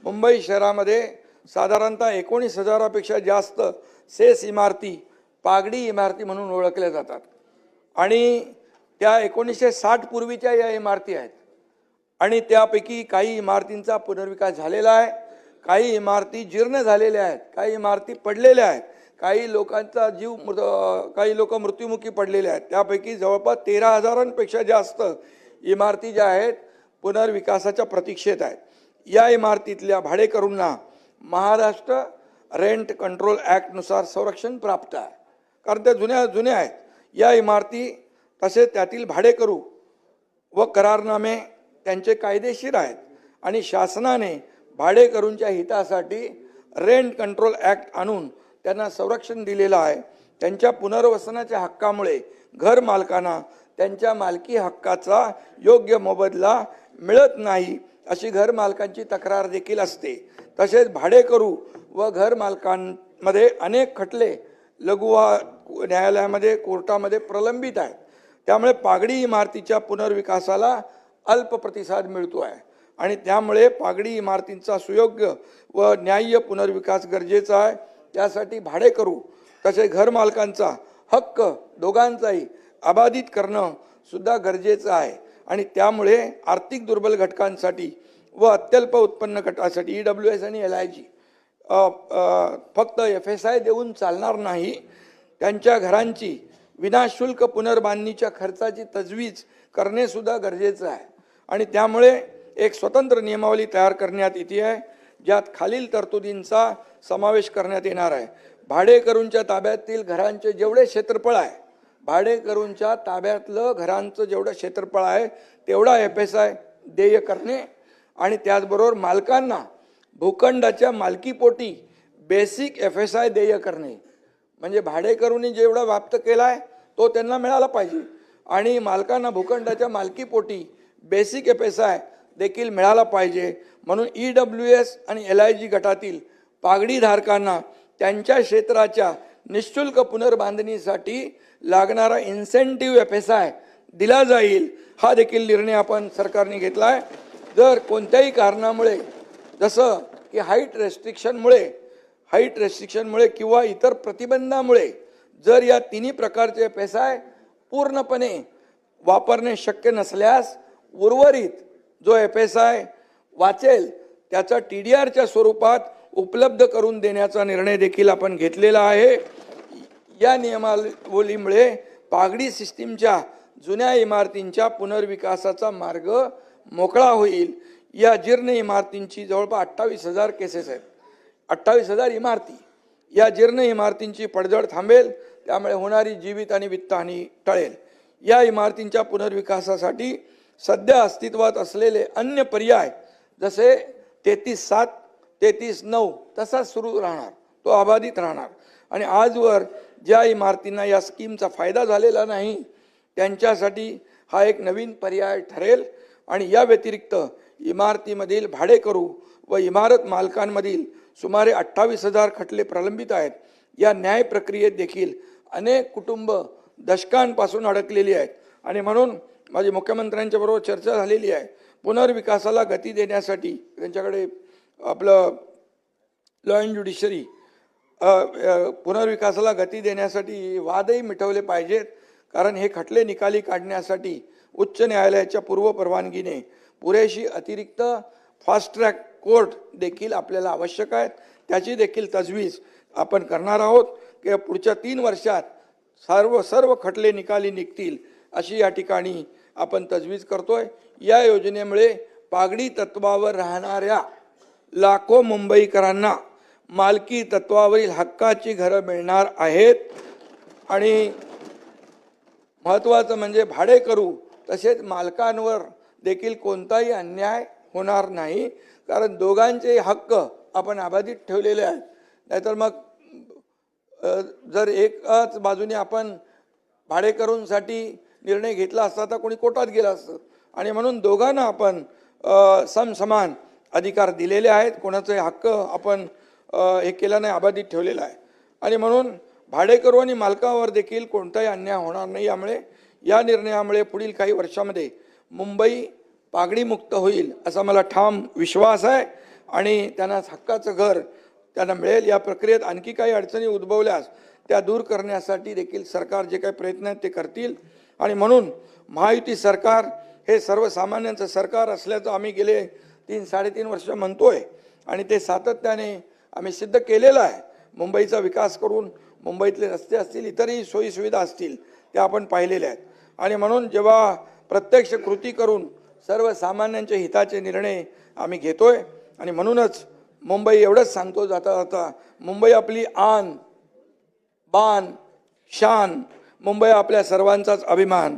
मुंबई शहरामध्ये साधारणतः 19,000पेक्षा जास्त सेस इमारती पागडी इमारती म्हणून ओळखल्या जातात आणि त्या 1960 पूर्वीच्या या इमारती आहेत आणि त्यापैकी काही इमारतींचा पुनर्विकास झालेला आहे, काही इमारती जीर्ण झालेल्या आहेत, काही इमारती पडलेल्या आहेत, काही लोक मृत्युमुखी पडलेले आहेत। त्यापैकी जवळपास 13,000पेक्षा जास्त इमारती ज्या आहेत पुनर्विकासाच्या प्रतीक्षेत आहेत। या इमारतीतल्या भाडेकरूंना महाराष्ट्र रेंट कंट्रोल ॲक्ट नुसार संरक्षण प्राप्त आहे, कारण त्या जुन्या आहेत। या इमारती तसेच त्यातील भाडेकरू व करारनामे त्यांचे कायदेशीर आहेत आणि शासनाने भाडेकरूंच्या हितासाठी रेंट कंट्रोल ॲक्ट आणून त्यांना संरक्षण दिलेलं आहे। त्यांच्या पुनर्वसनाच्या हक्कामुळे घर मालकांना त्यांच्या मालकी हक्काचा योग्य मोबदला मिळत नाही अशी घर मालकांची तक्रार देखील असते। तसेच भाडेकरू व घर मालकांमध्ये अनेक खटले लघु न्यायालयामध्ये कोर्टामध्ये प्रलंबित आहेत। त्यामुळे पागडी इमारतीच्या पुनर्विकासाला अल्प प्रतिसाद मिळतो आहे आणि त्यामुळे पागडी इमारतींचा सुयोग्य व न्याय्य पुनर्विकास गरजेचा आहे। त्यासाठी भाडेकरू तसेच घर मालकांचा हक्क दोघांचाही अबाधित करणं सुद्धा गरजेचं आहे आणि त्यामुळे आर्थिक दुर्बल घटकांसाठी व अत्यल्प उत्पन्न गटासाठी EWS आणि LIG फक्त FSI देऊन चालणार नाही, त्यांच्या घरांची विनाशुल्क पुनर्बांधणीच्या खर्चाची तजवीज करणे सुद्धा गरजेचं आहे आणि त्यामुळे एक स्वतंत्र नियमावली तयार करण्यात येते आहे, ज्यात खालील तरतुदींचा समावेश करण्यात येणार आहे। भाडेकरूंच्या ताब्यातील घरांचे जेवढे क्षेत्रफळ आहे, भाडेकरूंच्या ताब्यातलं घरांचं जेवढं क्षेत्रफळ आहे तेवढा FSI देय करणे आणि त्याचबरोबर मालकांना भूखंडाच्या मालकीपोटी बेसिक FSI देय करणे, म्हणजे भाडेकरूंनी जेवढा व्याप्त केला आहे तो त्यांना मिळाला पाहिजे आणि मालकांना भूखंडाच्या मालकीपोटी बेसिक FSI देखील मिळाला पाहिजे। म्हणून EWS आणि LIG गटातील पागडी धारकांना त्यांच्या क्षेत्राच्या निःशुल्क पुनर्बांधणीसाठी लागणारा इन्सेंटिव्ह FSI दिला जाईल, हा देखील निर्णय आपण सरकारने घेतला आहे। जर कोणत्याही कारणामुळे जसं की हाईट रेस्ट्रिक्शनमुळे किंवा इतर प्रतिबंधामुळे जर या तिन्ही प्रकारचे FSI पूर्णपणे वापरणे शक्य नसल्यास उर्वरित जो FSI वाचेल त्याचा TDRच्या स्वरूपात उपलब्ध करून देण्याचा निर्णय देखील आपण घेतलेला आहे। या नियमावलीमुळे पागडी सिस्टीमच्या जुन्या इमारतींच्या पुनर्विकासाचा मार्ग मोकळा होईल। या जीर्ण इमारतींची जवळपास 28,000 केसेस आहेत, 28,000 इमारती। या जीर्ण इमारतींची पडझड थांबेल, त्यामुळे होणारी जीवित आणि वित्तहानी टळेल। या इमारतींच्या पुनर्विकासासाठी सध्या अस्तित्वात असलेले अन्य पर्याय जसे 33/7, 33/9 तसाच सुरू राहणार, तो अबाधित राहणार आणि आजवर ज्या इमारतींना या स्कीमचा फायदा झालेला नाही त्यांच्यासाठी हा एक नवीन पर्याय ठरेल आणि या व्यतिरिक्त इमारतीमधील भाडेकरू व इमारत मालकांमधील सुमारे 28,000 खटले प्रलंबित आहेत। या न्याय प्रक्रियेत देखील अनेक कुटुंब दशकांपासून अडकलेली आहेत आणि म्हणून माझी मुख्यमंत्र्यांच्या बरोबर चर्चा झालेली आहे। पुनर्विकासाला गती देण्यासाठी त्यांच्याकडे आपलं लॉ अँड ज्युडिशरी पुनर्विकासाला गती देण्यासाठी वादही मिटवले पाहिजेत, कारण हे खटले निकाली काढण्यासाठी उच्च न्यायालयाच्या पूर्व परवानगीने पुरेशी अतिरिक्त फास्ट ट्रॅक कोर्ट देखील आपल्याला आवश्यक आहेत। त्याची देखील तजवीज आपण करणार आहोत की पुढच्या 3 वर्षात सर्व खटले निकाली निघतील अशी या ठिकाणी आपण तजवीज करतोय। या योजनेमुळे पागडी तत्वावर राहणाऱ्या लाखो मुंबईकरांना मालकी तत्वावरील हक्काची घरं मिळणार आहेत आणि महत्त्वाचं म्हणजे भाडेकरू तसेच मालकांवर देखील कोणताही अन्याय होणार नाही, कारण दोघांचे हक्क आपण अबाधित ठेवलेले आहेत। नाहीतर मग जर एकाच बाजूने आपण भाडेकरूंसाठी निर्णय घेतला असता तर कोणी कोर्टात गेलं असतं आणि म्हणून दोघांना आपण समसमान अधिकार दिलेले आहेत, कोणाचे हक्क आपण हे केलं नाही, अबाधित ठेवलेला आहे आणि म्हणून भाडेकरू आणि मालकावर देखील कोणताही अन्याय होणार नाही। यामुळे या निर्णयामुळे पुढील काही वर्षांमध्ये मुंबई पागडी मुक्त होईल असा मला ठाम विश्वास आहे आणि त्यांना हक्काचं घर त्यांना मिळेल. या प्रक्रियेत आणखी काही अडचणी उद्भवल्यास त्या दूर करण्यासाठी देखील सरकार जे काही प्रयत्न आहेत ते करतील. आणि म्हणून महायुती सरकार हे सर्वसामान्यांचं सरकार असल्याचं आम्ही गेले 3-3.5 वर्ष म्हणतोय आणि ते सातत्याने आम्ही सिद्ध केलेलं आहे. मुंबईचा विकास करून मुंबईतले रस्ते असतील, इतरही सोयीसुविधा असतील त्या आपण पाहिलेल्या आहेत. आणि म्हणून जेव्हा प्रत्यक्ष कृती करून सर्वसामान्यांच्या हिताचे निर्णय आम्ही घेतोय आणि म्हणूनच मुंबई एवढंच सांगतो जाता जाता, मुंबई आपली आन बान शान, मुंबई आपल्या सर्वांचाच अभिमान.